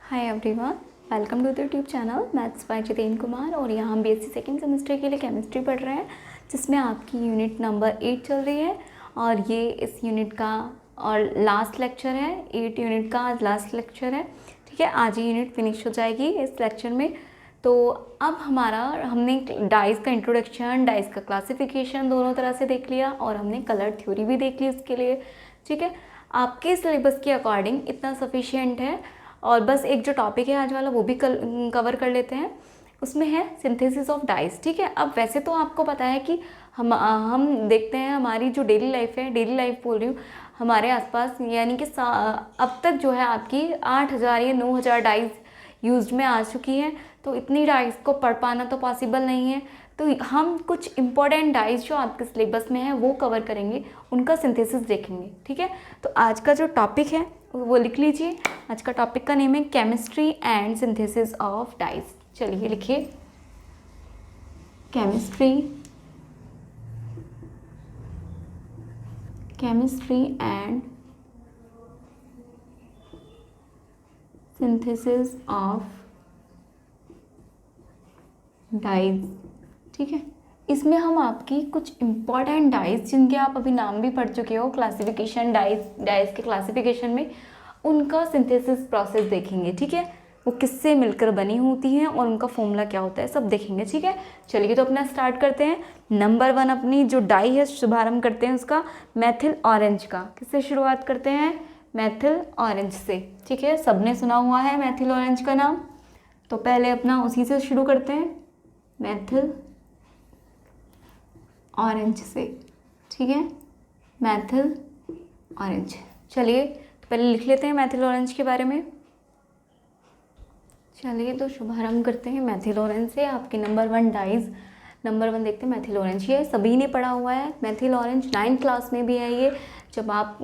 Hi everyone, welcome to the YouTube channel maths by Jiten Kumar. और यहाँ हम बीएससी सेकेंड सेमेस्टर के लिए केमिस्ट्री पढ़ रहे हैं, जिसमें आपकी यूनिट नंबर 8 चल रही है। और ये इस यूनिट का और लास्ट लेक्चर है। 8 यूनिट का आज लास्ट लेक्चर है। ठीक है, आज ये यूनिट फिनिश हो जाएगी इस लेक्चर में। तो अब हमने डाइस का इंट्रोडक्शन, डाइस का क्लासिफिकेशन दोनों तरह से देख लिया, और हमने कलर थ्योरी भी देख ली उसके लिए। ठीक है, आपके सिलेबस के अकॉर्डिंग इतना सफिशिएंट है। और बस एक जो टॉपिक है आज वाला वो भी कवर कर लेते हैं। उसमें है सिंथेसिस ऑफ डाइस। ठीक है, अब वैसे तो आपको पता है कि हम देखते हैं हमारी जो डेली लाइफ है, डेली लाइफ बोल रही हूँ, हमारे आसपास यानी कि अब तक जो है आपकी 8,000 या 9,000 डाइस यूज में आ चुकी हैं। तो इतनी डाइस को पढ़ पाना तो पॉसिबल नहीं है। तो हम कुछ इंपॉर्टेंट डाइस जो आपके सिलेबस में है वो कवर करेंगे, उनका सिंथेसिस देखेंगे। ठीक है, तो आज का जो टॉपिक है वो लिख लीजिए। आज का टॉपिक का नेम है chemistry and synthesis of dice. चलिए लिखिए, chemistry and synthesis of dice. ठीक है, इसमें हम आपकी कुछ इंपॉर्टेंट डाइस, जिनके आप अभी नाम भी पढ़ चुके हो क्लासिफिकेशन, डाइस के क्लासिफिकेशन में, उनका सिंथेसिस प्रोसेस देखेंगे। ठीक है, वो किससे मिलकर बनी होती हैं और उनका फॉर्मूला क्या होता है, सब देखेंगे। ठीक है, चलिए तो अपना स्टार्ट करते हैं। नंबर 1 अपनी जो डाई है शुभारंभ करते हैं उसका मेथिल ऑरेंज का। किससे शुरुआत करते हैं? मेथिल ऑरेंज से। ठीक है, सबने सुना हुआ है मेथिल ऑरेंज का नाम, तो पहले अपना उसी से शुरू करते हैं, मेथिल ऑरेंज से। ठीक है, मेथिल ऑरेंज। चलिए तो पहले लिख लेते हैं मेथिल ऑरेंज के बारे में। चलिए तो शुभारंभ करते हैं मेथिल ऑरेंज से। आपके नंबर 1 डाइज, नंबर 1 देखते हैं मेथिल ऑरेंज। ये सभी ने पढ़ा हुआ है मेथिल ऑरेंज, 9th क्लास में भी है ये। जब आप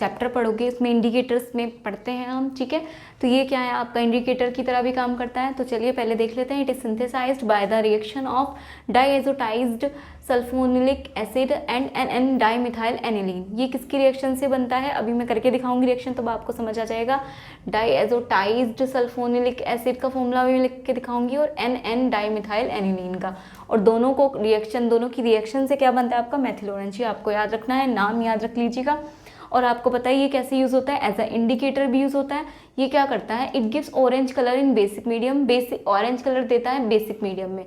चैप्टर पढ़ोगे इसमें इंडिकेटर्स में पढ़ते हैं हम। ठीक है, तो ये क्या है, आपका इंडिकेटर की तरह भी काम करता है। तो चलिए पहले देख लेते हैं। It is synthesised by the reaction of diazotised sulphanilic acid and N dimethyl aniline. ये किसकी रिएक्शन से बनता है, अभी मैं करके दिखाऊंगी रिएक्शन, तो आपको समझ आ जाएगा। डाईएज़ोटाइज्ड सल्फोनिलिक एसिड का फॉर्मूला भी लिख के दिखाऊंगी, और एन डाईमिथाइल एनिलीन का। और दोनों की रिएक्शन से क्या बनता है आपका मेथिल ऑरेंज। ये आपको याद रखना है, नाम याद रख लीजिएगा। और आपको पता है ये कैसे यूज़ होता है, एज अ इंडिकेटर भी यूज़ होता है। ये क्या करता है, it gives orange colour in basic medium. Basic orange colour देता है बेसिक मीडियम में।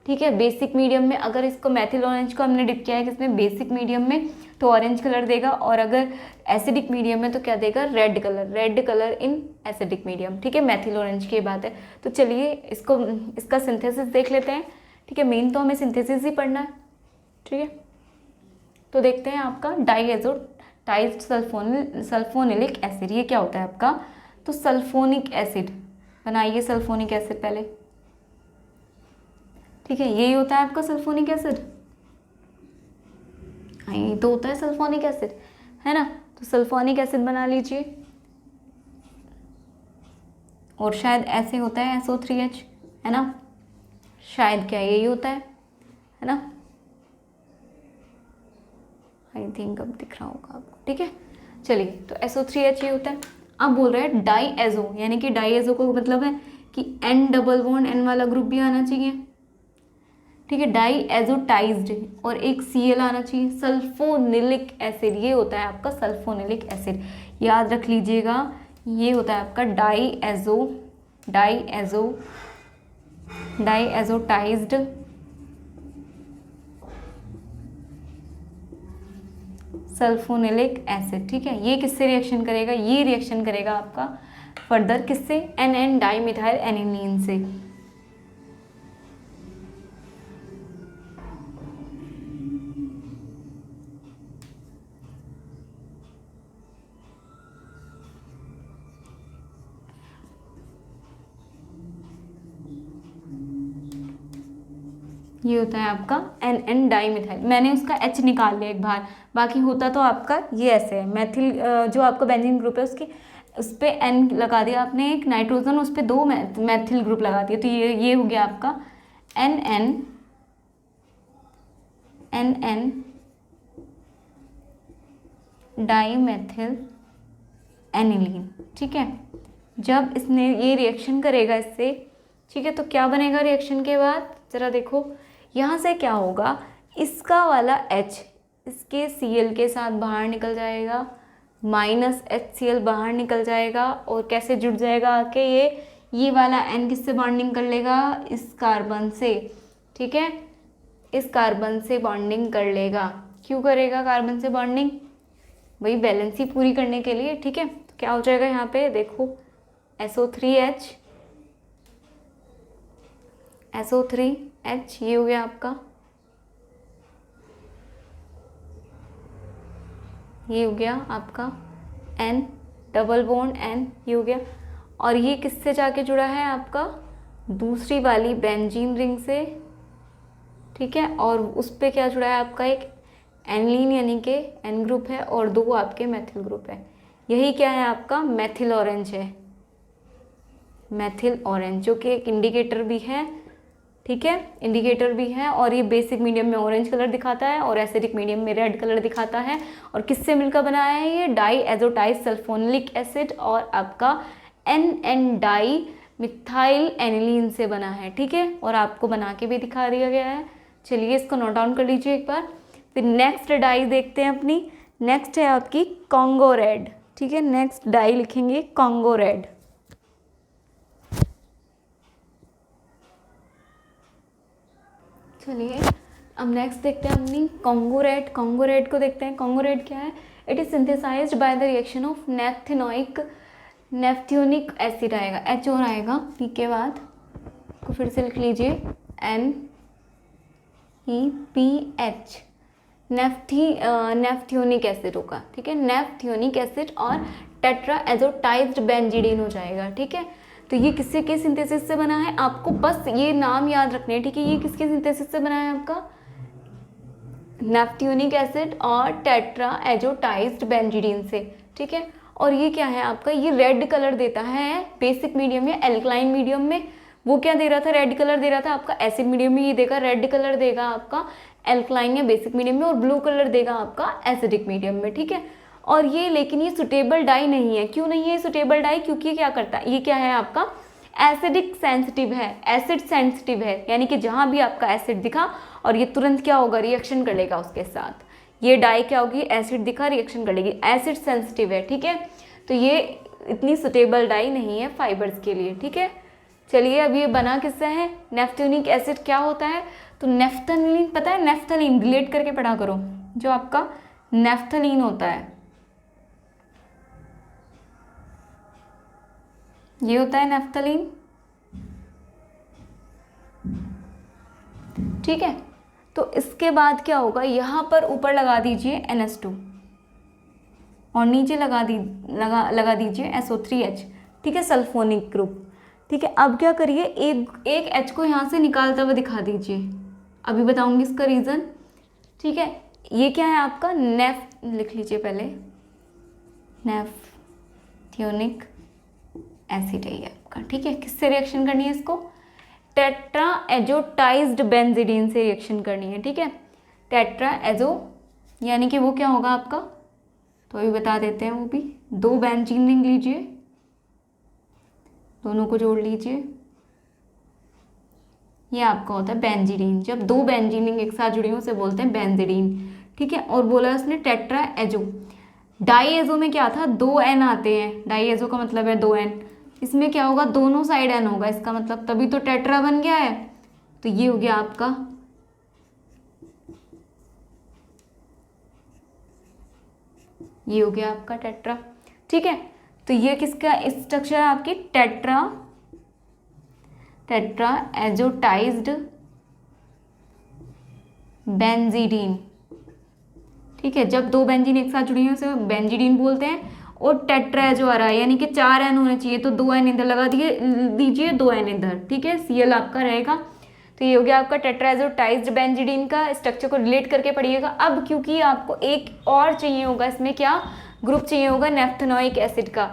ठीक है, बेसिक मीडियम में अगर इसको मेथिल ऑरेंज को हमने डिप किया है किसमें, बेसिक मीडियम में, तो ऑरेंज कलर देगा। और अगर एसिडिक मीडियम में तो क्या देगा, red colour in acidic medium. ठीक है, मेथिल ऑरेंज की बात है। तो चलिए इसका सिंथेसिस देख लेते हैं। ठीक है, मेन तो हमें सिंथेसिस ही पढ़ना है। ठीक है, तो देखते हैं आपका डाईएज़ोटाइज्ड सल्फोनिलिक एसिड। ये क्या होता है आपका, तो सल्फोनिक एसिड बनाइए, सल्फोनिक एसिड पहले। ठीक है, यही होता है आपका सल्फोनिक एसिड। हाँ, ये तो होता है सल्फोनिक एसिड, है ना। तो सल्फोनिक एसिड बना लीजिए। और शायद ऐसे होता है SO3H, है ना, शायद क्या यही होता है ना। आई थिंक अब दिख रहा होगा आपको। ठीक है, चलिए तो SO3H ये होता है। अब बोल रहे हैं डाईएज़ो, यानी कि डाईएज़ो को मतलब है कि N डबल बॉन्ड N वाला ग्रुप भी आना चाहिए। ठीक है, डाईएज़ोटाइज्ड और एक Cl आना चाहिए। सल्फोनिलिक एसिड, ये होता है आपका सल्फोनिलिक एसिड, याद रख लीजिएगा। ये होता है आपका डाईएज़ोटाइज्ड सल्फोनिलिक एसिड। ठीक है, ये किससे रिएक्शन करेगा, ये रिएक्शन करेगा आपका फर्दर किससे, एन डाईमिथाइल एनिलीन से। ये होता है आपका एन डाईमिथाइल। मैंने उसका H निकाल लिया एक बार, बाकी होता तो आपका ये ऐसे है। मेथिल जो आपका बेंजीन ग्रुप है उसके उस पर N लगा दिया आपने, एक नाइट्रोजन उस पर 2 मेथिल ग्रुप लगा दिया, तो ये हो गया आपका एन डाईमेथिल एनिलीन। ठीक है, जब इसने ये रिएक्शन करेगा इससे, ठीक है, तो क्या बनेगा रिएक्शन के बाद, ज़रा देखो यहाँ से क्या होगा, इसका वाला H इसके Cl के साथ बाहर निकल जाएगा, माइनस HCl बाहर निकल जाएगा, और कैसे जुड़ जाएगा आके ये वाला N किससे बॉन्डिंग कर लेगा, इस कार्बन से, ठीक है, इस कार्बन से बॉन्डिंग कर लेगा। क्यों करेगा कार्बन से बॉन्डिंग, वही बैलेंसी पूरी करने के लिए, ठीक है। तो क्या हो जाएगा यहाँ पे देखो, SO3H, SO3H, ये हो गया आपका, ये हो गया आपका N, डबल बॉन्ड N, ये हो गया। और ये किससे जाके जुड़ा है आपका, दूसरी वाली बेंजीन रिंग से, ठीक है, और उस पे क्या जुड़ा है आपका, एक एनलीन यानी कि N ग्रुप है, और 2 आपके मेथिल ग्रुप है। यही क्या है आपका, मेथिल ऑरेंज है, मेथिल ऑरेंज, जो कि एक इंडिकेटर भी है, ठीक है, इंडिकेटर भी है। और ये बेसिक मीडियम में ऑरेंज कलर दिखाता है और एसिडिक मीडियम में रेड कलर दिखाता है। और किससे मिलकर बनाया है ये, डाई एजोटाइज सल्फोनिक एसिड और आपका NN डाई मिथाइल एनिलीन से बना है, ठीक है, और आपको बना के भी दिखा दिया गया है। चलिए इसको नोट डाउन कर लीजिए एक बार। फिर नेक्स्ट डाई देखते हैं अपनी, नेक्स्ट है आपकी कॉन्गो रेड, ठीक है, नेक्स्ट डाई लिखेंगे कॉन्गो रेड। चलिए अब नेक्स्ट देखते हैं अपनी कॉन्गो रेड। कॉन्गो रेड को देखते हैं। कॉन्गो रेड क्या है, it is synthesised by the reaction of naphthionic acid आएगा, H और आएगा P के बाद, को फिर से लिख लीजिए NEPH, नेफ्थियोनिक एसिड होगा, ठीक है, नेफ्थियोनिक एसिड और टेट्रा एजोटाइज्ड बेंजीडीन हो जाएगा, ठीक है। तो ये किससे के सिंथेसिस से बना है, आपको बस ये नाम याद रखने हैं, ठीक है। ये किसके सिंथेसिस से बना है आपका, नेफ्थियोनिक एसिड और टेट्रा एजोटाइज्ड बेंजीडीन से, ठीक है। और ये क्या है आपका, ये रेड कलर देता है बेसिक मीडियम या एल्कलाइन मीडियम में। वो क्या दे रहा था, रेड कलर दे रहा था आपका एसिड मीडियम में, ये देगा रेड कलर देगा आपका एल्कलाइन या बेसिक मीडियम में, और ब्लू कलर देगा आपका एसिडिक मीडियम में, ठीक है। और ये लेकिन ये सुटेबल डाई नहीं है। क्यों नहीं है सुटेबल डाई, क्योंकि ये क्या करता है, ये क्या है आपका एसिडिक सेंसिटिव है, एसिड सेंसिटिव है, यानी कि जहाँ भी आपका एसिड दिखा और ये तुरंत क्या होगा, रिएक्शन कर लेगा उसके साथ। ये डाई क्या होगी, एसिड दिखा रिएक्शन कर लेगी, एसिड सेंसिटिव है, ठीक है। तो ये इतनी सुटेबल डाई नहीं है फाइबर्स के लिए, ठीक है। चलिए अब ये बना किससे है, नेफ्थोनिक एसिड क्या होता है, तो नेफ्थलीन, पता है नेफ्थलीन, रिलेट करके पढ़ा करो, जो आपका नेफ्थलीन होता है ये होता है नेफ्थलीन, ठीक है। तो इसके बाद क्या होगा, यहाँ पर ऊपर लगा दीजिए NH2 और नीचे लगा दीजिए SO3H, ठीक है, सल्फोनिक ग्रुप, ठीक है। अब क्या करिए, एक H को यहाँ से निकालता हुआ दिखा दीजिए, अभी बताऊंगी इसका रीज़न, ठीक है। ये क्या है आपका लिख लीजिए पहले, नेफ्थियोनिक एसिड है ये आपका, ठीक है। किससे रिएक्शन करनी है इसको, टेट्रा एजोटाइज्ड बेंजीडीन से रिएक्शन करनी है, ठीक है। टेट्रा एजो यानी कि वो क्या होगा आपका, तो अभी बता देते हैं वो भी, 2 बेंजीन रिंग लीजिए, दोनों को जोड़ लीजिए, ये आपका होता है बेंजीडीन। जब 2 बेंजीन रिंग एक साथ जुड़ी हो उसे बोलते हैं बेंजीडीन, ठीक है। और बोला उसने टेट्रा एजो, डाई एजो में क्या था, 2 N आते हैं, डाई एजो का मतलब है 2 N, इसमें क्या होगा, दोनों साइड N होगा, इसका मतलब तभी तो टेट्रा बन गया है। तो ये हो गया आपका, ये हो गया आपका टेट्रा, ठीक है। तो ये किसका स्ट्रक्चर है आपकी, टेट्रा एजोटाइज्ड बेंजीडीन, ठीक है। जब 2 बेंजीन एक साथ जुड़ी हैं उसे बेंजीडीन बोलते हैं। और टेट्रा एजो आ रहा है यानी कि 4 N होने चाहिए, तो 2 N इधर लगा दीजिए 2 N इधर, ठीक है, Cl आपका रहेगा। तो ये हो गया आपका टेट्रा एजोटाइज्ड बेंजीडीन का। स्ट्रक्चर को रिलेट करके पढ़िएगा। अब क्योंकि आपको एक और चाहिए होगा, इसमें क्या ग्रुप चाहिए होगा, नेफ्थेनोइक एसिड का,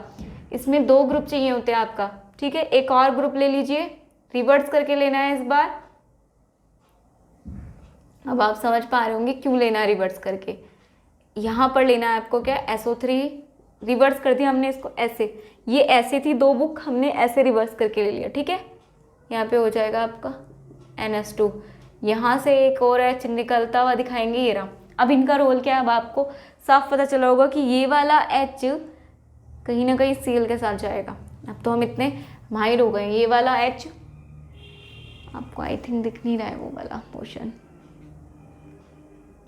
इसमें 2 ग्रुप चाहिए होते हैं आपका, ठीक है। एक और ग्रुप ले लीजिए, रिवर्स करके लेना है इस बार। अब आप समझ पा रहे होंगे क्यों लेना है रिवर्स करके। यहाँ पर लेना है आपको क्या, SO3 रिवर्स कर दिया हमने इसको ऐसे, ये ऐसे थी 2 बुक, हमने ऐसे रिवर्स करके ले लिया, ठीक है। यहाँ पे हो जाएगा आपका NH2, यहाँ से एक और H निकलता हुआ दिखाएंगे, ये रहा। अब इनका रोल क्या है, अब आपको साफ पता चला होगा कि ये वाला H कहीं ना कहीं Cl के साथ जाएगा। अब तो हम इतने माहिर हो गए, ये वाला H आपको आई थिंक दिख नहीं रहा है, वो वाला पोर्शन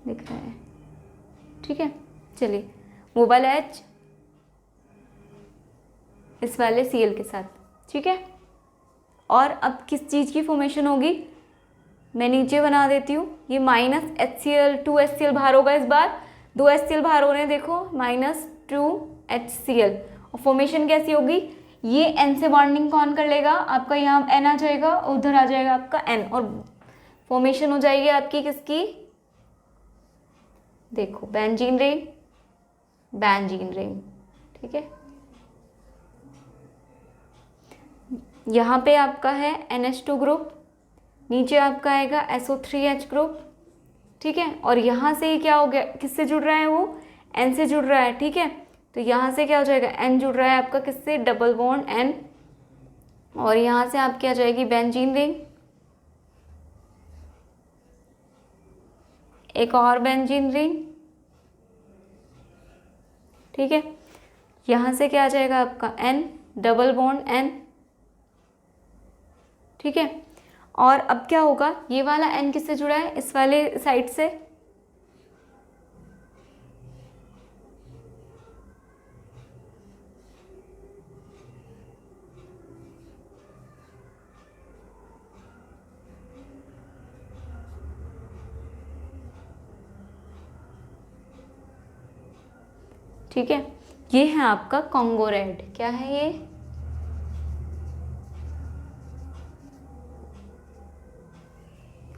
दिख रहा है, ठीक है। चलिए वो वाला H इस वाले Cl के साथ, ठीक है। और अब किस चीज़ की फॉर्मेशन होगी, मैं नीचे बना देती हूँ, ये -HCl 2HCl बाहर होगा, इस बार 2HCl बाहर हो रहे हैं, देखो -2HCl। और फॉर्मेशन कैसी होगी, ये N से बॉन्डिंग कौन कर लेगा, आपका यहाँ N आ जाएगा, उधर आ जाएगा आपका N, और फॉर्मेशन हो जाएगी आपकी किसकी, देखो बेंजीन रिंग, बेंजीन रिंग, ठीक है। यहाँ पे आपका है NH2 ग्रुप, नीचे आपका आएगा SO3H ग्रुप, ठीक है। और यहाँ से ही क्या हो गया, किससे जुड़ रहा है वो, N से जुड़ रहा है, ठीक है। तो यहाँ से क्या हो जाएगा, N जुड़ रहा है आपका किससे, डबल बॉन्ड N, और यहाँ से आपकी आ जाएगी बेंजीन रिंग, एक और बेंजीन रिंग, ठीक है। यहाँ से क्या आ जाएगा आपका N डबल बॉन्ड N, ठीक है। और अब क्या होगा, ये वाला N किससे जुड़ा है, इस वाले साइड से, ठीक है। ये है आपका कॉन्गो रेड, क्या है ये,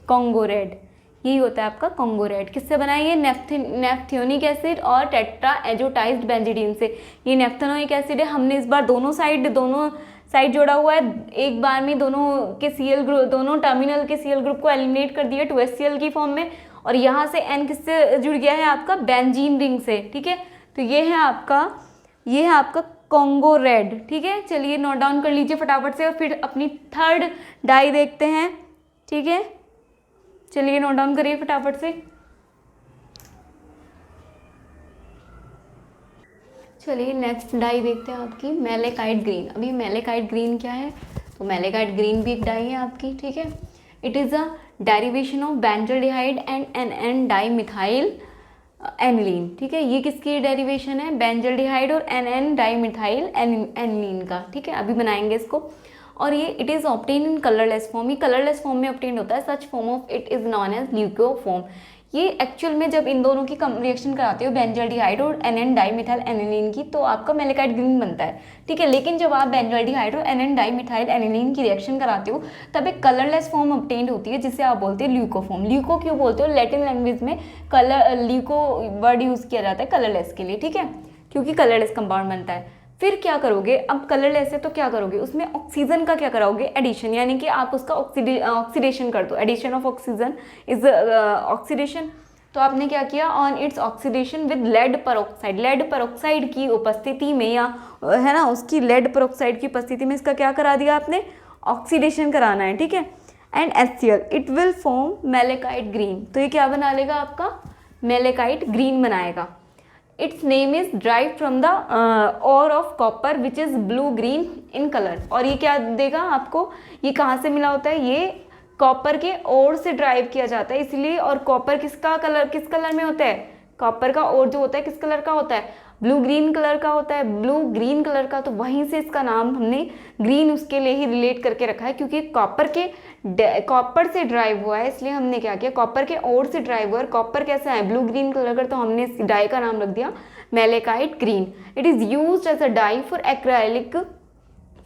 कॉन्गो रेड, यही होता है आपका कॉन्गो रेड। किससे बना है ये, नेफ्थियोनिक एसिड और टेट्रा एजोटाइज्ड बेंजीडीन से। ये नेफ्थेनोइक एसिड है, हमने इस बार दोनों साइड जोड़ा हुआ है, एक बार में दोनों के Cl ग्रुप, दोनों टर्मिनल के Cl ग्रुप को एलिमिनेट कर दिया 2HCl की फॉर्म में, और यहाँ से N किससे जुड़ गया है, आपका बेंजीन रिंग से, ठीक है। तो ये है आपका कॉन्गो रेड, ठीक है। चलिए नोट डाउन कर लीजिए फटाफट से, और फिर अपनी थर्ड डाई देखते हैं, ठीक है। चलिए नोट डाउन करिए फटाफट से। चलिए नेक्स्ट डाई देखते हैं आपकी मैलेकाइट ग्रीन। अभी मैलेकाइट ग्रीन क्या है, तो मैलेकाइट ग्रीन भी एक डाई है आपकी, ठीक है। It is a derivation of benzaldehyde and NN di methyl aniline, ठीक है। ये किसकी डेरिवेशन है, बेंजल्डिहाइड और NN डाई मिथाइल एनिलीन का, ठीक है। अभी बनाएंगे इसको। और ये it is obtain in colourless form, ये कलरलेस फॉर्म में ऑब्टेन होता है, such form of it is known as leucoform. ये एक्चुअल में जब इन दोनों की रिएक्शन कराते हो बेंजल्डिहाइड और NN डाइमिथाइल एनिलीन की, तो आपका मैलेकाइट ग्रीन बनता है, ठीक है। लेकिन जब आप बेंजल्डिहाइड और NN डाइमिथाइल एनिलीन की रिएक्शन कराते हो तब एक कलरलेस फॉर्म ऑब्टेन होती है, जिसे आप बोलते हैं ल्यूकोफॉर्म। ल्यूको क्यों बोलते हो, लैटिन लैंग्वेज में ल्यूको वर्ड यूज़ किया जाता है कलरलेस के लिए, ठीक है, क्योंकि कलरलेस कंपाउंड बनता है। फिर क्या करोगे, अब कलरलेस है तो क्या करोगे, उसमें ऑक्सीजन का क्या कराओगे, एडिशन, यानी कि आप उसका ऑक्सीडेशन कर दो। Addition of oxygen is oxidation. तो आपने क्या किया, on its oxidation with lead peroxide, lead peroxide की उपस्थिति में, या है ना उसकी लेड परऑक्साइड की उपस्थिति में इसका क्या करा दिया आपने, ऑक्सीडेशन कराना है, ठीक है। And HCl it will form malachite green, तो ये क्या बना लेगा आपका, मैलेकाइट ग्रीन बनाएगा। Its name is derive from the ore of copper which is blue green in colour. और ये क्या देगा आपको, ये कहाँ से मिला होता है, ये कॉपर के ओर से ड्राइव किया जाता है इसलिए। और कॉपर किस कलर में होता है, कॉपर का ओर जो होता है किस कलर का होता है, ब्लू ग्रीन कलर का होता है, ब्लू ग्रीन कलर का। तो वहीं से इसका नाम हमने ग्रीन उसके लिए ही रिलेट करके रखा है, क्योंकि कॉपर से ड्राइव हुआ है, इसलिए हमने क्या किया, कॉपर के ओर से ड्राइव हुआ है। कॉपर कैसा है, ब्लू ग्रीन कलर का, तो हमने इस डाई का नाम रख दिया malachite green. It is used as a dye for acrylic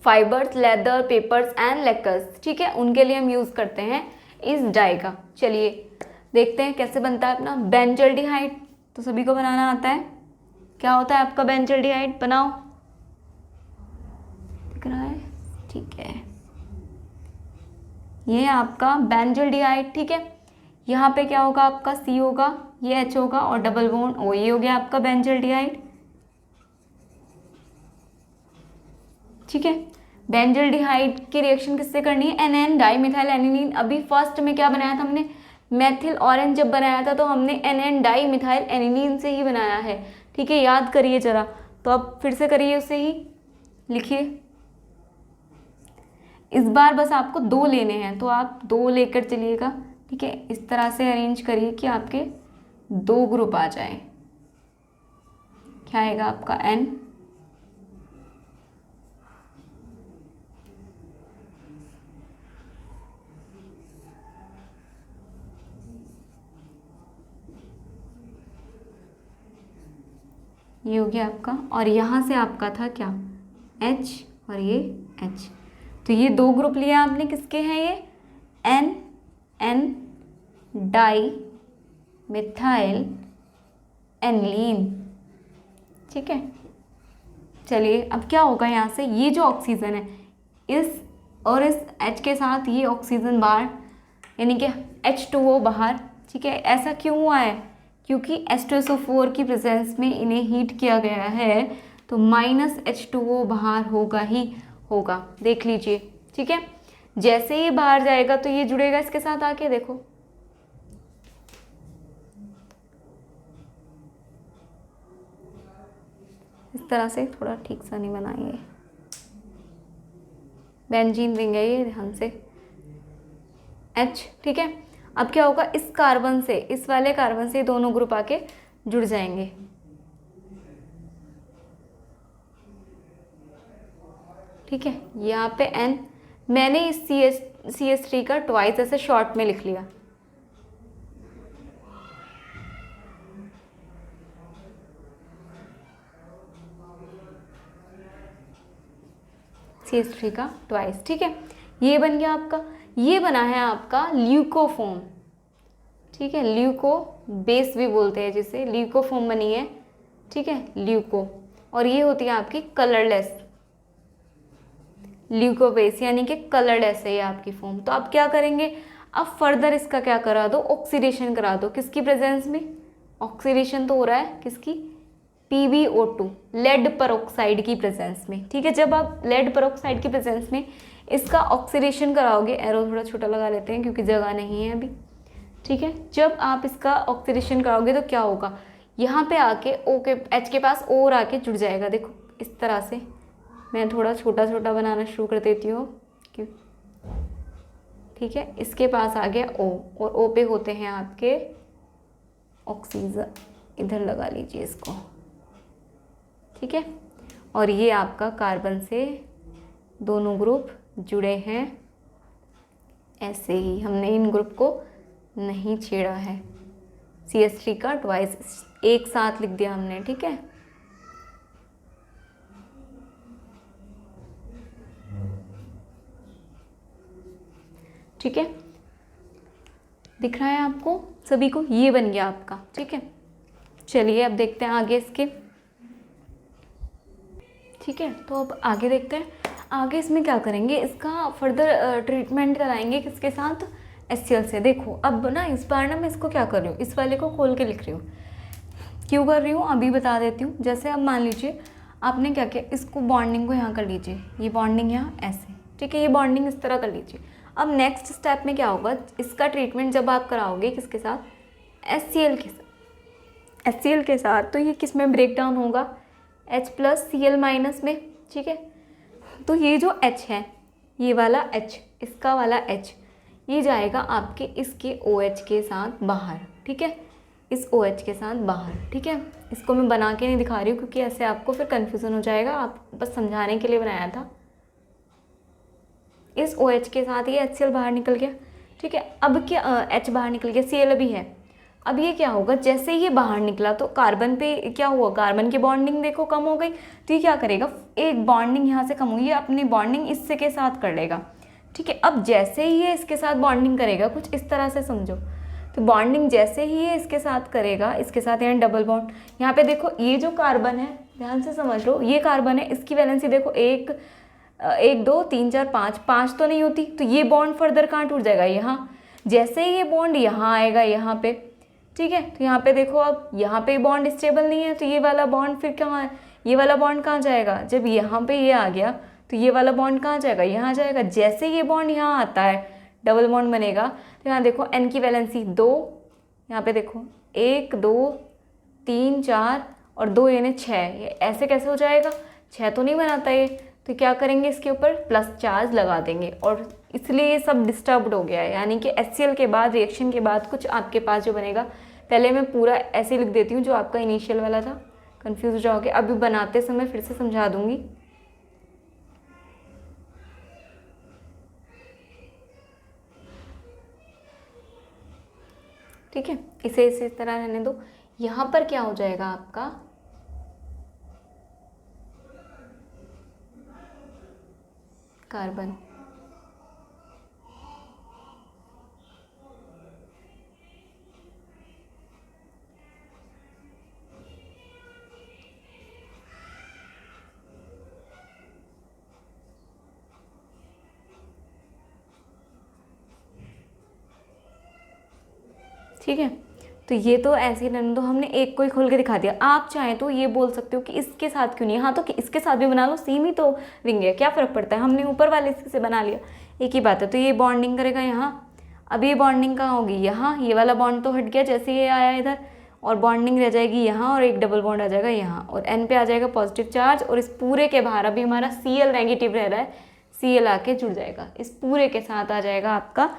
fibres, leather, papers and lacquers, ठीक है, उनके लिए हम यूज़ करते हैं इस डाई का। चलिए देखते हैं कैसे बनता है अपना बेंजल्डिहाइड। तो सभी को बनाना आता है, क्या होता है आपका बेंजल्डिहाइड, बनाओ, दिख रहा है, ठीक है। ये आपका बेंजल्डिहाइड, ठीक है। यहाँ पे क्या होगा आपका, C होगा, ये H होगा और डबल बॉन्ड O, ये हो गया आपका बेंजल्डिहाइड, ठीक है। बेंजल्डिहाइड की रिएक्शन किससे करनी है, NN डाईमिथाइल एनिलीन। अभी फर्स्ट में क्या बनाया था हमने, मेथिल ऑरेंज जब बनाया था तो हमने NN डाईमिथाइल एनिलीन से ही बनाया है, ठीक है, याद करिए जरा। तो अब फिर से करिए, उसे ही लिखिए। इस बार बस आपको 2 लेने हैं तो आप 2 लेकर चलिएगा, ठीक है। इस तरह से अरेंज करिए कि आपके 2 ग्रुप आ जाए। क्या आएगा आपका N, ये हो गया आपका, और यहाँ से आपका था क्या H और ये H। तो ये 2 ग्रुप लिए आपने, किसके हैं ये, NN डाई मिथाइल एनिलीन, ठीक है। चलिए अब क्या होगा, यहाँ से ये जो ऑक्सीजन है इस और इस H के साथ ये ऑक्सीजन बाहर, यानी कि H2O बाहर, ठीक है। ऐसा क्यों हुआ है, क्योंकि H2SO4 की प्रेजेंस में इन्हें हीट किया गया है, तो -H2O बाहर होगा ही होगा, देख लीजिए, ठीक है। जैसे ये बाहर जाएगा तो ये जुड़ेगा इसके साथ आके, देखो इस तरह से, थोड़ा ठीक सा नहीं बनाइए, बेंजीन रिंग है ये, ध्यान से H, ठीक है। अब क्या होगा, इस कार्बन से, इस वाले कार्बन से दोनों ग्रुप आके जुड़ जाएंगे, ठीक है। यहाँ पे N, मैंने इस CH3 का ट्वाइस ऐसे शॉर्ट में लिख लिया, CH3 का ट्वाइस, ठीक है। ये बन गया आपका, ये बना है आपका ल्यूकोफोम, ठीक है। ल्यूको बेस भी बोलते हैं जिसे, ल्यूकोफोम बनी है, ठीक है, ल्यूको। और ये होती है आपकी कलरलेस ल्यूकोबेस, यानी कि कलरलेस है ये आपकी फॉर्म। तो अब क्या करेंगे, अब फर्दर इसका क्या करा दो, ऑक्सीडेशन करा दो, किसकी प्रेजेंस में, ऑक्सीडेशन तो हो रहा है किसकी, PbO2 लेड परऑक्साइड की प्रेजेंस में, ठीक है। जब आप लेड परऑक्साइड की प्रेजेंस में इसका ऑक्सीडेशन कराओगे, एरो थोड़ा छोटा लगा लेते हैं क्योंकि जगह नहीं है अभी, ठीक है। जब आप इसका ऑक्सीडेशन कराओगे तो क्या होगा, यहाँ पे आके O के H के पास और आके जुड़ जाएगा, देखो इस तरह से। मैं थोड़ा छोटा छोटा बनाना शुरू कर देती हूँ, क्यों, ठीक है। इसके पास आ गया O, और O पे होते हैं आपके ऑक्सीजन, इधर लगा लीजिए इसको, ठीक है। और ये आपका कार्बन से दोनों ग्रुप जुड़े हैं, ऐसे ही हमने इन ग्रुप को नहीं छेड़ा है, CH3 का ट्वाइस एक साथ लिख दिया हमने, ठीक है। ठीक है, दिख रहा है आपको सभी को, ये बन गया आपका, ठीक है। चलिए अब देखते हैं आगे इसके, ठीक है। तो अब आगे देखते हैं, आगे इसमें क्या करेंगे, इसका फर्दर ट्रीटमेंट कराएंगे किसके साथ, HCl से। देखो अब ना इस बार ना मैं इसको क्या कर रही हूँ, इस वाले को खोल के लिख रही हूँ, क्यों कर रही हूँ अभी बता देती हूँ। जैसे अब मान लीजिए आपने क्या किया, इसको बॉन्डिंग को यहाँ कर लीजिए, ये बॉन्डिंग यहाँ ऐसे, ठीक है, ये बॉन्डिंग इस तरह कर लीजिए। अब नेक्स्ट स्टेप में क्या होगा, इसका ट्रीटमेंट जब आप कराओगे किसके साथ, HCl के साथ, HCl के साथ, तो ये किस में ब्रेक डाउन होगा, H+Cl- में, ठीक है। तो ये जो H है, ये वाला H, इसका वाला H, ये जाएगा आपके इसके OH के साथ बाहर, ठीक है, इस OH के साथ बाहर, ठीक है। इसको मैं बना के नहीं दिखा रही हूँ क्योंकि ऐसे आपको फिर कन्फ्यूज़न हो जाएगा, आप बस समझाने के लिए बनाया था। इस OH के साथ ये HCl बाहर निकल गया, ठीक है। अब क्या H बाहर निकल गया, Cl अभी है। अब ये क्या होगा, जैसे ये बाहर निकला तो कार्बन पे क्या हुआ, कार्बन की बॉन्डिंग देखो कम हो गई, तो ये क्या करेगा, एक बॉन्डिंग यहाँ से कम हुई, ये अपनी बॉन्डिंग इससे के साथ कर लेगा, ठीक है। अब जैसे ही ये इसके साथ बॉन्डिंग करेगा, कुछ इस तरह से समझो, तो बॉन्डिंग जैसे ही ये इसके साथ करेगा, इसके साथ यहाँ डबल बॉन्ड, यहाँ पे देखो ये जो कार्बन है, ध्यान से समझ लो, ये कार्बन है, इसकी वैलेंसी देखो 1 2 3 4 5 5 तो नहीं होती, तो ये बॉन्ड फर्दर कहाँ टूट जाएगा, यहाँ। जैसे ही ये बॉन्ड यहाँ आएगा यहाँ पे, ठीक है, तो यहाँ पे देखो अब यहाँ पे बॉन्ड स्टेबल नहीं है, तो ये वाला बॉन्ड फिर कहाँ है, ये वाला बॉन्ड कहाँ जाएगा, जब यहाँ पे ये आ गया तो ये वाला बॉन्ड कहाँ जाएगा, यहाँ जाएगा। जैसे ये बॉन्ड यहाँ आता है, डबल बॉन्ड बनेगा, तो यहाँ देखो n की वैलेंसी 2, यहाँ पे देखो 1 2 3 4 और 2 यानी 6। ये ऐसे कैसे हो जाएगा, 6 तो नहीं बनाता ये, तो क्या करेंगे इसके ऊपर प्लस चार्ज लगा देंगे, और इसलिए ये सब डिस्टर्ब्ड हो गया है। यानी कि HCl के बाद, रिएक्शन के बाद कुछ आपके पास जो बनेगा, पहले मैं पूरा ऐसे लिख देती हूँ जो आपका इनिशियल वाला था, कंफ्यूज हो जाओगे। अभी बनाते समय फिर से समझा दूंगी। ठीक है, इसे इसी तरह रहने दो। यहाँ पर क्या हो जाएगा आपका, कार्बन, ठीक है। तो ये तो ऐसे ही रहने दो, हमने एक को ही खोल के दिखा दिया। आप चाहें तो ये बोल सकते हो कि इसके साथ क्यों नहीं, हाँ तो कि इसके साथ भी बना लो, सेम ही तो रिंग है, क्या फ़र्क पड़ता है, हमने ऊपर वाले से बना लिया, एक ही बात है। तो ये बॉन्डिंग करेगा यहाँ, अब ये बॉन्डिंग कहाँ होगी, यहाँ, ये वाला बॉन्ड तो हट गया जैसे ये आया इधर, और बॉन्डिंग रह जाएगी यहाँ, और एक डबल बॉन्ड आ जाएगा यहाँ, और N पे आ जाएगा पॉजिटिव चार्ज, और इस पूरे के बाहर अभी हमारा Cl नेगेटिव रह रहा है, Cl आके जुड़ जाएगा, इस पूरे के साथ आ जाएगा आपका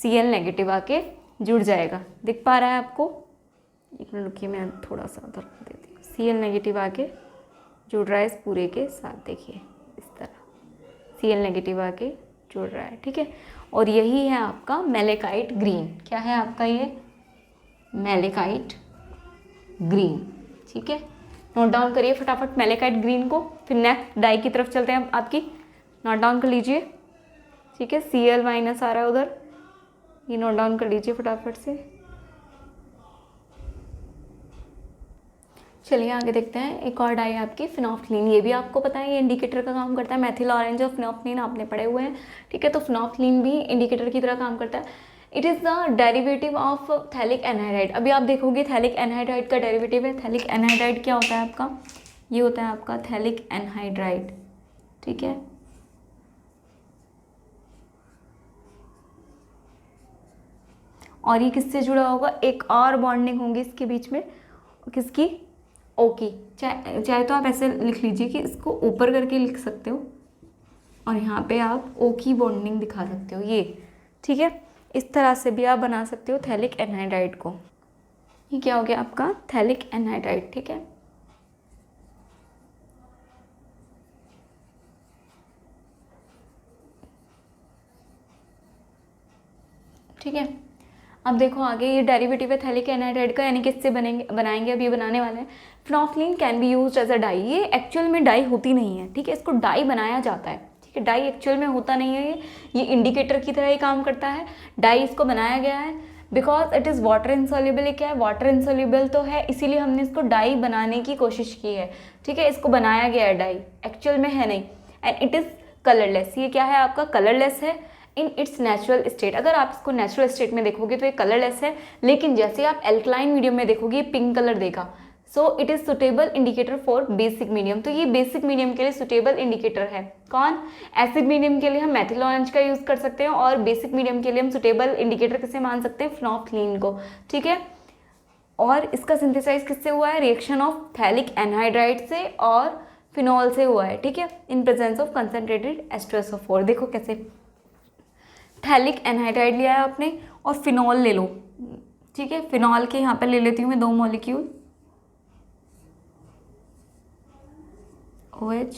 Cl नेगेटिव आके जुड़ जाएगा। दिख पा रहा है आपको, एक मिनट रुकिए, मैं थोड़ा सा उधर देती हूँ। Cl नेगेटिव आके जुड़ रहा है इस पूरे के साथ, देखिए इस तरह Cl नेगेटिव आके जुड़ रहा है, ठीक है। और यही है आपका मैलेकाइट ग्रीन। क्या है आपका ये, मैलेकाइट ग्रीन, ठीक है। नोट डाउन करिए फटाफट मैलेकाइट ग्रीन को, फिर नेक्स्ट डाई की तरफ चलते हैं आपकी, नोट डाउन कर लीजिए, ठीक है। Cl माइनस आ रहा है उधर, ये नोट डाउन कर लीजिए फटाफट से। चलिए आगे देखते हैं, एक और डाई आपकी फिनोल्फिनीन। ये भी आपको पता है ये इंडिकेटर का काम करता है, मेथिल ऑरेंज और फिनोल्फिनीन आपने पढ़े हुए हैं, ठीक है। तो फिनोल्फिनीन भी इंडिकेटर की तरह काम करता है। It is the derivative of phthalic anhydride. अभी आप देखोगे थैलिक एनहाइड्राइड का डेरिवेटिव है। थैलिक एनहाइड्राइड क्या होता है आपका, ये होता है आपका थैलिक एनहाइड्राइड, ठीक है। और ये किससे जुड़ा होगा, एक और बॉन्डिंग होंगी इसके बीच में, किसकी, ओ की। चाहे तो आप ऐसे लिख लीजिए कि इसको ऊपर करके लिख सकते हो, और यहाँ पे आप ओ की बॉन्डिंग दिखा सकते हो, ये, ठीक है। इस तरह से भी आप बना सकते हो थैलिक एनहाइड्राइड को। ये क्या हो गया आपका थैलिक एनहाइड्राइड, ठीक है। ठीक है, अब देखो आगे, ये डेरिवेटिव है थैलिक एनहाइड्राइड का, यानी कि इससे बनाएंगे, अब ये बनाने वाले हैं। Phenolphthalein can be used as a dye. ये एक्चुअल में डाई होती नहीं है, ठीक है, इसको डाई बनाया जाता है, ठीक है। डाई एक्चुअल में होता नहीं है, ये इंडिकेटर की तरह ही काम करता है। डाई इसको बनाया गया है because it is water insoluble. क्या है, वाटर इनसॉल्युबल तो है, इसीलिए हमने इसको डाई बनाने की कोशिश की है, ठीक है। इसको बनाया गया है, डाई एक्चुअल में है नहीं। And it is colourless. ये क्या है आपका, कलरलेस है इन इट्स नेचुरल स्टेट। अगर आप इसको नेचुरल स्टेट में देखोगे तो ये कलरलेस है, लेकिन जैसे आप एल्कलाइन मीडियम में देखोगे ये पिंक कलर देगा। So it is suitable indicator for basic medium. तो ये बेसिक मीडियम के लिए सुटेबल इंडिकेटर है। कौन, एसिड मीडियम के लिए हम मेथिल ऑरेंज का यूज़ कर सकते हैं, और बेसिक मीडियम के लिए हम सुटेबल इंडिकेटर किसे मान सकते हैं, फिनोल्फिनीन को, ठीक है। और इसका सिंथेसाइज किससे हुआ है, रिएक्शन ऑफ थैलिक एनहाइड्राइड से और फिनॉल से हुआ है, ठीक है, in presence of concentrated H2SO4। देखो कैसे, थैलिक एनहाइड्राइड लिया है आपने और फिनॉल ले लो, ठीक है। फिनॉल के यहाँ पे ले लेती हूँ मैं 2 मॉलिक्यूल, OH,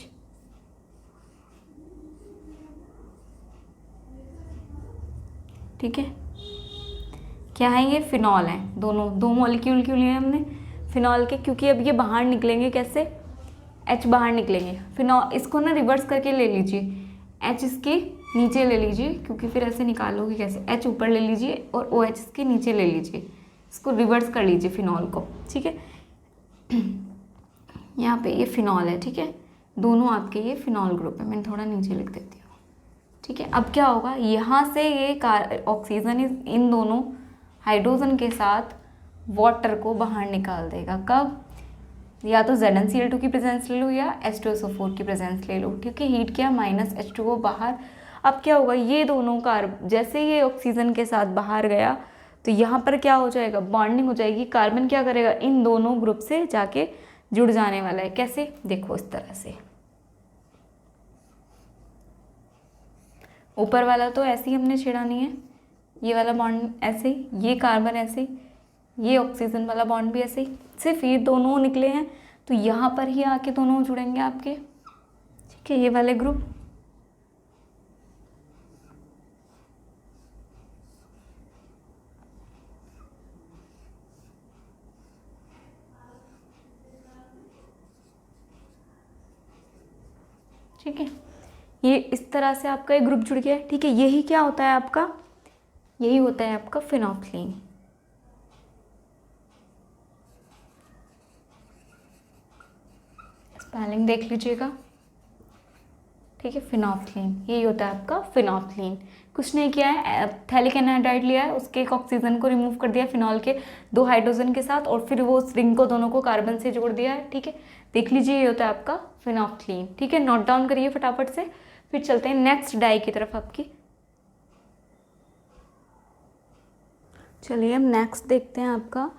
ठीक है। क्या है ये, फिनॉल है, दोनों 2 मॉलिक्यूल क्यों लिए हमने फिनॉल के, क्योंकि अब ये बाहर निकलेंगे कैसे, H बाहर निकलेंगे। फिनॉल इसको ना रिवर्स करके ले लीजिए, H इसके नीचे ले लीजिए, क्योंकि फिर ऐसे निकालोगे कैसे, H ऊपर ले लीजिए और OH इसके नीचे ले लीजिए, इसको रिवर्स कर लीजिए फिनॉल को, ठीक है। यहाँ पे ये फिनॉल है, ठीक है, दोनों आपके ये फिनॉल ग्रुप है। मैं थोड़ा नीचे लिख देती हूँ, ठीक है। अब क्या होगा, यहाँ से ये ऑक्सीजन इन दोनों हाइड्रोजन के साथ वाटर को बाहर निकाल देगा। कब, या तो ZnCl2 की प्रेजेंस ले लो या H2SO4 की प्रेजेंस ले लो, ठीक है। हीट किया, माइनस H2O बाहर। अब क्या होगा, ये दोनों कार्बन जैसे ये ऑक्सीजन के साथ बाहर गया तो यहाँ पर क्या हो जाएगा, बॉन्डिंग हो जाएगी। कार्बन क्या करेगा, इन दोनों ग्रुप से जाके जुड़ जाने वाला है। कैसे, देखो इस तरह से, ऊपर वाला तो ऐसे ही हमने छेड़ा नहीं है, ये वाला बॉन्ड ऐसे, ये कार्बन ऐसे, ये ऑक्सीजन वाला बॉन्ड भी ऐसे ही, सिर्फ ये दोनों निकले हैं तो यहाँ पर ही आके दोनों जुड़ेंगे आपके, ठीक है, ये वाले ग्रुप। ठीक है, ये इस तरह से आपका एक ग्रुप जुड़ गया है, ठीक है। यही क्या होता है आपका, यही होता है आपका फिनोल्फथलीन। स्पेलिंग देख लीजिएगा, ठीक है, फिनोल्फथलीन, यही होता है आपका फिनोल्फथलीन। कुछ नहीं किया है, थैलिक एनाइडाइड लिया है, उसके एक ऑक्सीजन को रिमूव कर दिया फिनॉल के 2 हाइड्रोजन के साथ, और फिर वो उस रिंग को दोनों को कार्बन से जोड़ दिया है, ठीक है। देख लीजिए, ये होता है आपका फिनोल्फथलीन, ठीक है। नोट डाउन करिए फटाफट से, फिर चलते हैं नेक्स्ट डाई की तरफ आपकी। चलिए हम नेक्स्ट देखते हैं आपका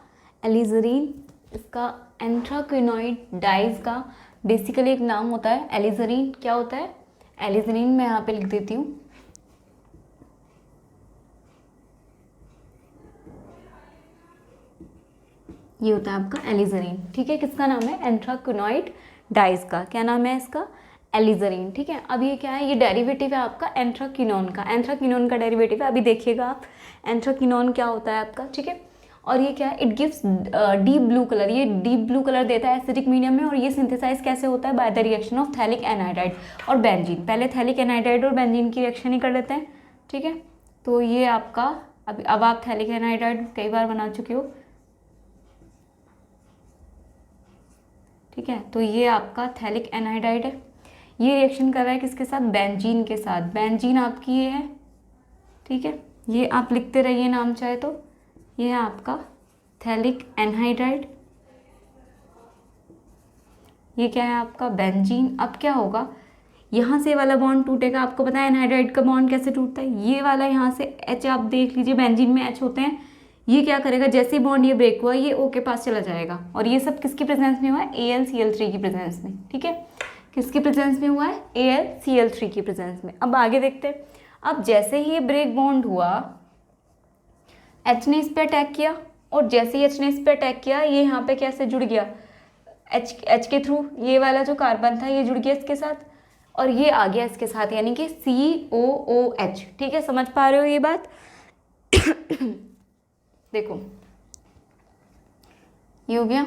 एलिजरीन। इसका एंथ्राक्विनोइड डाइज का बेसिकली एक नाम होता है एलिजरीन। क्या होता है एलिजरीन, मैं यहाँ पे लिख देती हूँ। ये होता है आपका एलिजरीन, ठीक है। किसका नाम है, एंथ्राक्विनोइड डाइज का। क्या नाम है इसका, एलिजरीन, ठीक है। अब ये क्या है, ये डेरिवेटिव है आपका एंथ्राक्विनोन का। एंथ्राक्विनोन का डेरिवेटिव है, अभी देखिएगा आप एंथ्राक्विनोन क्या होता है आपका, ठीक है। और ये क्या है, it gives deep blue colour, ये डीप ब्लू कलर देता है एसिडिक मीडियम में। और ये सिंथेसाइज कैसे होता है, by the reaction of phthalic anhydride और बेंजीन। पहले थैलिक एनाइडाइड और बेंजीन की रिएक्शन ही कर लेते हैं, ठीक है। तो ये आपका अब आप थैलिक एनाइडाइड कई बार बना चुके हो, ठीक है। तो ये आपका थैलिक एनाइडाइड है, ये रिएक्शन कर रहा है किसके साथ, बेंजीन के साथ। बेंजीन आपकी ये है, ठीक है, ये आप लिखते रहिए नाम चाहे तो। ये है आपका थैलिक एनहाइड्राइड, ये क्या है आपका बेंजीन। अब क्या होगा, यहाँ से वाला बॉन्ड टूटेगा। आपको पता है एनहाइड्राइड का बॉन्ड कैसे टूटता है, ये वाला यहाँ से H आप देख लीजिए, बेंजीन में H होते हैं। ये क्या करेगा, जैसे ही बॉन्ड ये ब्रेक हुआ ये O के पास चला जाएगा। और ये सब किसकी प्रेजेंस में हुआ है, AlCl3 की प्रेजेंस में, ठीक है। किसकी प्रेजेंस में हुआ है, AlCl3 की प्रेजेंस में। अब आगे देखते हैं। अब जैसे ही ये ब्रेक बॉन्ड हुआ, H ने इस पे अटैक किया, और जैसे ही H ने इस पे अटैक किया, ये यहाँ पे कैसे जुड़ गया, H के थ्रू। ये वाला जो कार्बन था ये जुड़ गया इसके साथ, और ये आ गया इसके साथ, यानी कि COOH, ठीक है। समझ पा रहे हो ये बात देखो ये हो गया,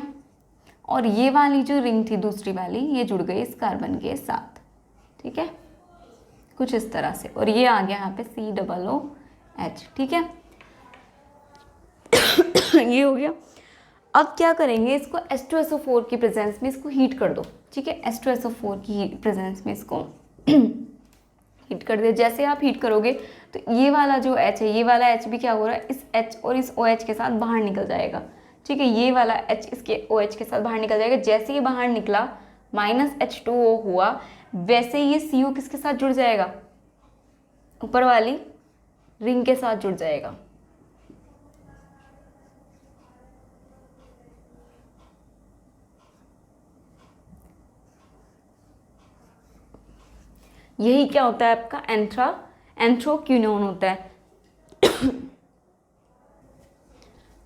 और ये वाली जो रिंग थी दूसरी वाली, ये जुड़ गई इस कार्बन के साथ, ठीक है, कुछ इस तरह से। और ये आ गया यहाँ पे COOH, ठीक है ये हो गया। अब क्या करेंगे, इसको H2SO4 की प्रेजेंस में इसको हीट कर दो, ठीक है। H2SO4 की प्रेजेंस में इसको हीट कर दे। जैसे आप हीट करोगे तो ये वाला जो H है, ये वाला H भी क्या हो रहा है, इस H और इस OH के साथ बाहर निकल जाएगा, ठीक है। ये वाला H इसके OH के साथ बाहर निकल जाएगा। जैसे ही बाहर निकला, -H2O हुआ, वैसे ही ये CO किसके साथ जुड़ जाएगा, ऊपर वाली रिंग के साथ जुड़ जाएगा। यही क्या होता है आपका एंथ्रोक्विनोन होता है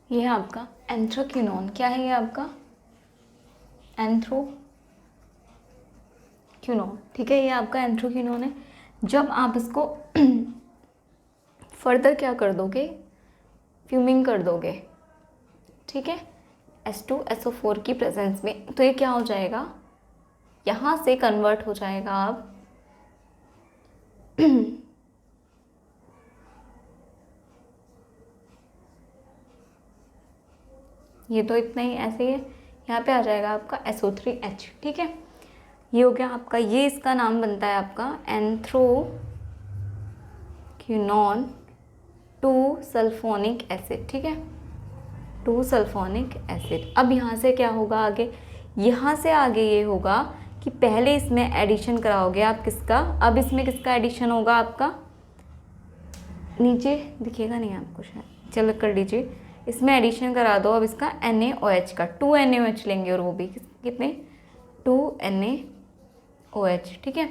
ये है आपका एंथ्रोक्विनोन। क्या है ये आपका एंथ्रोक्विनोन, ठीक है। ये आपका एंथ्रोक्विनोन है। जब आप इसको फर्दर क्या कर दोगे, फ्यूमिंग कर दोगे, ठीक है, H2SO4 की प्रेजेंस में, तो ये क्या हो जाएगा, यहाँ से कन्वर्ट हो जाएगा अब ये तो इतना ही ऐसे ही है, यहाँ पे आ जाएगा आपका SO3H, ठीक है। ये हो गया आपका, ये इसका नाम बनता है आपका एंथ्रोक्विनोन 2 सल्फोनिक एसिड, ठीक है, 2 सल्फोनिक एसिड। अब यहाँ से क्या होगा आगे, यहाँ से आगे ये होगा कि पहले इसमें एडिशन कराओगे आप किसका, अब इसमें किसका एडिशन होगा आपका, नीचे दिखेगा नहीं आपको शायद, चलो कर लीजिए, इसमें एडिशन करा दो अब इसका NaOH का, 2 NaOH लेंगे और वो भी कितने 2 NaOH, ठीक है।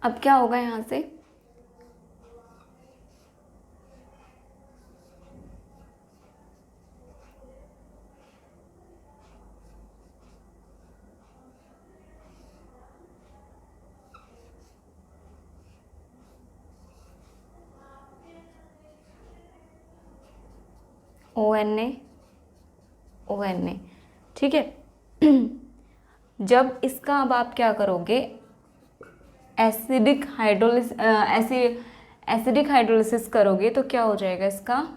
अब क्या होगा यहाँ से, ONA, ठीक है। जब इसका अब आप क्या करोगे, एसिडिक हाइड्रोलिसिस करोगे तो क्या हो जाएगा, इसका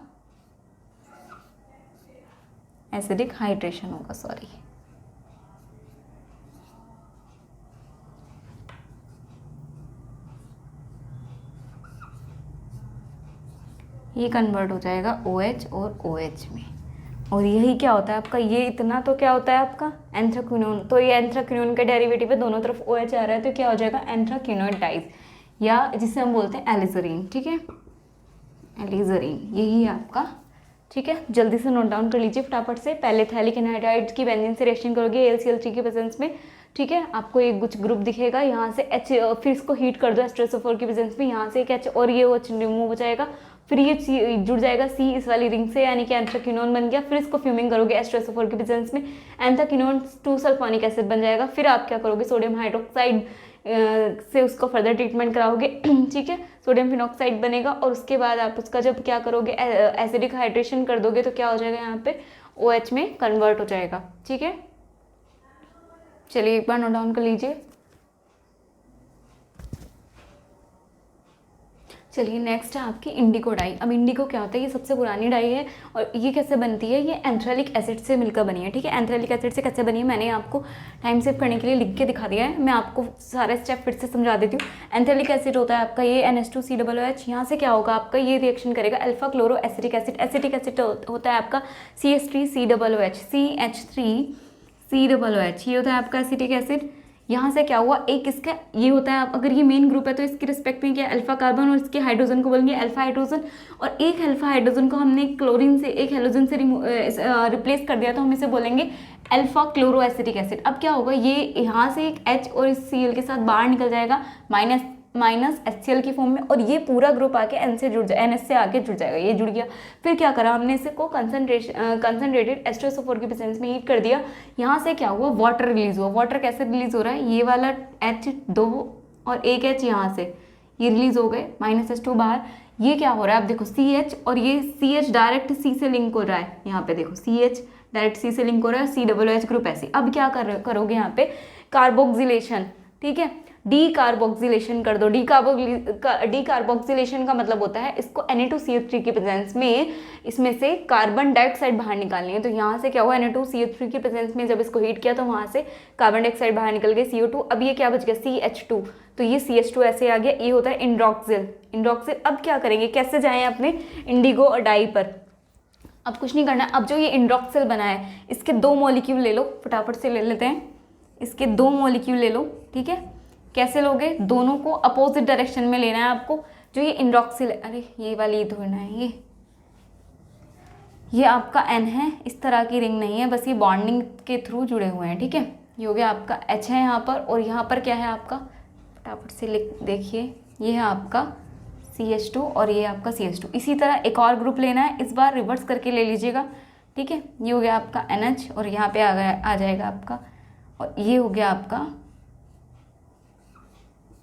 एसिडिक हाइड्रेशन होगा, सॉरी, ये कन्वर्ट हो जाएगा OH और OH में, और यही क्या होता है आपका, ये इतना तो क्या होता है आपका एंथ्राक्विनोन, तो ये एंथ्राक्विनोन का डेरिवेटिव है, दोनों तरफ OH आ रहा है तो क्या हो जाएगा एंथ्राक्विनोन डाइज, या जिसे हम बोलते हैं एलिजरीन, ठीक है, एलिजरीन यही है आपका, ठीक है। जल्दी से नोट डाउन कर लीजिए फटाफट से, पहले थैलिक एनहाइड्राइड की बेंजीन से रिएक्शन करोगे AlCl3 के प्रेजेंस में, ठीक है, आपको एक कुछ ग्रुप दिखेगा, यहाँ से H, फिर इसको हीट कर दो H2SO4 की प्रेजेंस में, यहाँ से एक H और ये OH रिमूव हो जाएगा, फिर ये C जुड़ जाएगा C इस वाली रिंग से, यानी कि एंथ्राक्विनोन बन गया, फिर इसको फ्यूमिंग करोगे H2SO4 की प्रेजेंस में, एंथ्राक्विनोन 2 सल्फोनिक एसिड बन जाएगा, फिर आप क्या करोगे सोडियम हाइड्रोक्साइड से उसको फर्दर ट्रीटमेंट कराओगे, ठीक है, सोडियम फिनॉक्साइड बनेगा, और उसके बाद आप उसका जब क्या करोगे एसिडिक हाइड्रेशन कर दोगे तो क्या हो जाएगा यहाँ पे OH में कन्वर्ट हो जाएगा, ठीक है। चलिए एक बार नोट डाउन कर लीजिए। चलिए नेक्स्ट है आपकी इंडिगो डाई। अब इंडिगो क्या होता है, ये सबसे पुरानी डाई है और ये कैसे बनती है, ये एंथ्रेलिक एसिड से मिलकर बनी है, ठीक है। एंथ्रेलिक एसिड से कैसे बनी है मैंने आपको टाइम सेव करने के लिए लिख के दिखा दिया है, मैं आपको सारे स्टेप फिर से समझा देती हूँ। एंथ्रेलिक एसिड होता है आपका ये NH2COOH, यहाँ से क्या होगा आपका, ये रिएक्शन करेगा alpha chloro acetic acid, acetic acid होता है आपका CH3COOH, CH3COOH, ये होता है आपका एसिटिक एसिड। यहाँ से क्या हुआ, एक इसका ये होता है, अगर ये मेन ग्रुप है तो इसके रिस्पेक्ट में क्या अल्फा कार्बन और इसके हाइड्रोजन को बोलेंगे अल्फा हाइड्रोजन, और एक अल्फा हाइड्रोजन को हमने क्लोरीन से एक हेलोजन से रिप्लेस कर दिया तो हम इसे बोलेंगे अल्फा क्लोरो एसिटिक एसिड। अब क्या होगा, ये यहाँ से एक H और इस Cl के साथ बाहर निकल जाएगा माइनस HCl की फॉर्म में, और ये पूरा ग्रुप आके NH से आके जुड़ जाएगा, ये जुड़ गया। फिर क्या करा हमने, इसे को कंसनट्रेटेड H2SO4 की प्रेजेंस में हीट कर दिया, यहाँ से क्या हुआ, वाटर रिलीज हुआ। वाटर कैसे रिलीज हो रहा है, ये वाला H2 और एक H यहाँ से ये रिलीज हो गए, -H2 बाहर, ये क्या हो रहा है, आप देखो CH और ये CH डायरेक्ट C से लिंक हो रहा है, यहाँ पे देखो CH डायरेक्ट C से लिंक हो रहा है, COOH ग्रुप ऐसे। अब क्या करोगे यहाँ पे कार्बोक्सिलेशन, ठीक है, डीकार्बोक्सिलेशन कर दो। डीकार्बोक्सिलेशन का मतलब होता है इसको Na2CO3 की प्रेजेंस में इसमें से कार्बन डाइऑक्साइड बाहर निकालनी है। तो यहाँ से क्या हुआ, Na2CO3 की प्रेजेंस में जब इसको हीट किया तो वहाँ से कार्बन डाइऑक्साइड बाहर निकल गई, CO2। अब ये क्या बच गया, CH2, तो ये CH2 ऐसे आ गया, ये होता है इंड्रोक्सिल। अब क्या करेंगे, कैसे जाएं अपने इंडिगो और डाई पर, अब कुछ नहीं करना। अब जो ये इंड्रोक्सिल बना है इसके 2 मॉलिक्यूल ले लो, फटाफट से ले लेते हैं, इसके 2 मॉलिक्यूल ले लो, ठीक है। कैसे लोगे, दोनों को अपोजिट डायरेक्शन में लेना है आपको। जो ये इंड्रोक्सिल, अरे ये वाली धोना है, ये आपका N है, इस तरह की रिंग नहीं है, बस ये बॉन्डिंग के थ्रू जुड़े हुए हैं, ठीक है। ये हो गया आपका H है यहाँ पर, और यहाँ पर क्या है आपका, फटाफट से देखिए, ये है आपका CH2 और ये आपका CH2। इसी तरह एक और ग्रुप लेना है, इस बार रिवर्स करके ले लीजिएगा, ठीक है। ये हो गया आपका NH और यहाँ पे आ जाएगा आपका, और ये हो गया आपका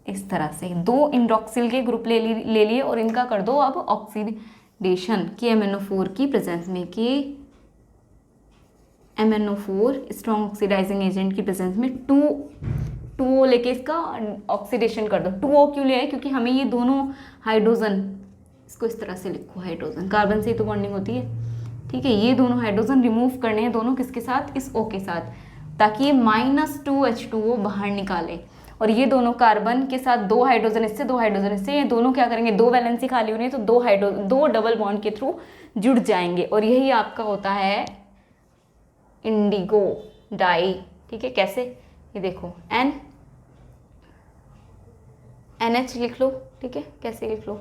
इस तरह से 2 इंड्रोक्सिल के ग्रुप ले लिए और इनका कर दो अब ऑक्सीडेशन KMnO4 की प्रेजेंस में, KMnO4 स्ट्रॉन्ग ऑक्सीडाइजिंग एजेंट की प्रेजेंस में 2O लेके इसका ऑक्सीडेशन कर दो। 2O क्यों लिया है, क्योंकि हमें ये दोनों हाइड्रोजन, इसको इस तरह से लिखो, हाइड्रोजन कार्बन से ही तो बॉन्डिंग होती है, ठीक है। ये दोनों हाइड्रोजन रिमूव करने हैं, दोनों किसके साथ, इस O के साथ, ताकि ये -2H2O बाहर निकाले। और ये दोनों कार्बन के साथ 2 हाइड्रोजन इससे 2 हाइड्रोजन इससे, ये दोनों क्या करेंगे, 2 वैलेंसी खाली होनी है तो 2 डबल बॉन्ड के थ्रू जुड़ जाएंगे, और यही आपका होता है इंडिगो डाई। ठीक है, कैसे, ये देखो NH लिख लो। ठीक है, कैसे लिख लो,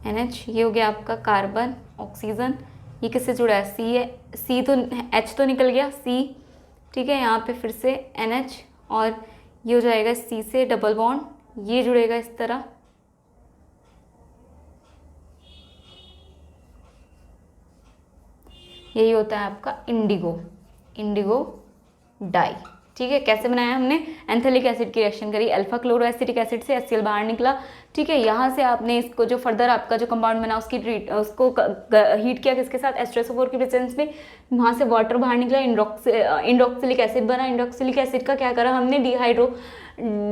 NH, ये हो गया आपका कार्बन, ऑक्सीजन, ये किससे जुड़ा है, C है, C तो H तो निकल गया C। ठीक है, यहाँ पे फिर से NH और ये हो जाएगा C से डबल बॉन्ड, ये जुड़ेगा इस तरह, यही होता है आपका इंडिगो डाई। ठीक है, कैसे बनाया हमने, एंथैलिक एसिड की रिएक्शन करी, अल्फा क्लोरोएसिटिक एसिड से HCl बाहर निकला। ठीक है, यहाँ से आपने इसको जो फर्दर आपका जो कंपाउंड बना उसको हीट किया किसके साथ, H2SO4 की प्रेजेंस में, वहाँ से वाटर बाहर निकला, इंडोक्सिलिक एसिड बना। इंडोक्सिलिक एसिड का क्या करा हमने,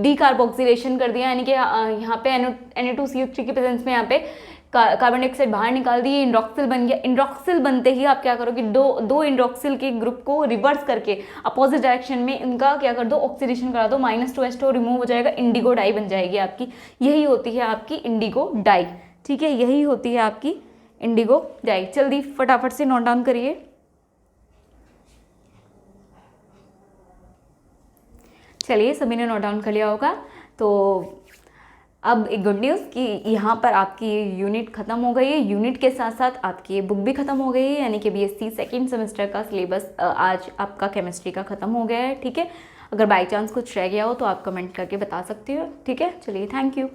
डीकार्बोक्सिलेशन कर दिया, यानी कि यहाँ पे Na2CO3 की प्रेजेंस में यहाँ पे कार्बन डाइऑक्साइड बाहर निकाल दिए, इंड्रोक्सिल बन गया। इंड्रोक्सिल बनते ही आप क्या करोगे, दो इंड्रोक्सिल के ग्रुप को रिवर्स करके अपोजिट डायरेक्शन में इनका क्या कर दो, ऑक्सीडेशन करा दो, -2H2 रिमूव हो जाएगा, इंडिगो डाई बन जाएगी आपकी। यही होती है आपकी इंडिगो डाई। ठीक है, यही होती है आपकी इंडिगो डाई। जल्दी फटाफट से नोट डाउन करिए। चलिए, सभी ने नोट डाउन कर लिया होगा। तो अब एक गुड न्यूज़ कि यहाँ पर आपकी यूनिट ख़त्म हो गई है, यूनिट के साथ साथ आपकी ये बुक भी ख़त्म हो गई है, यानी कि BSc सेकेंड सेमेस्टर का सिलेबस आज आपका केमिस्ट्री का ख़त्म हो गया है। ठीक है, अगर बाई चांस कुछ रह गया हो तो आप कमेंट करके बता सकते हो। ठीक है, चलिए, थैंक यू।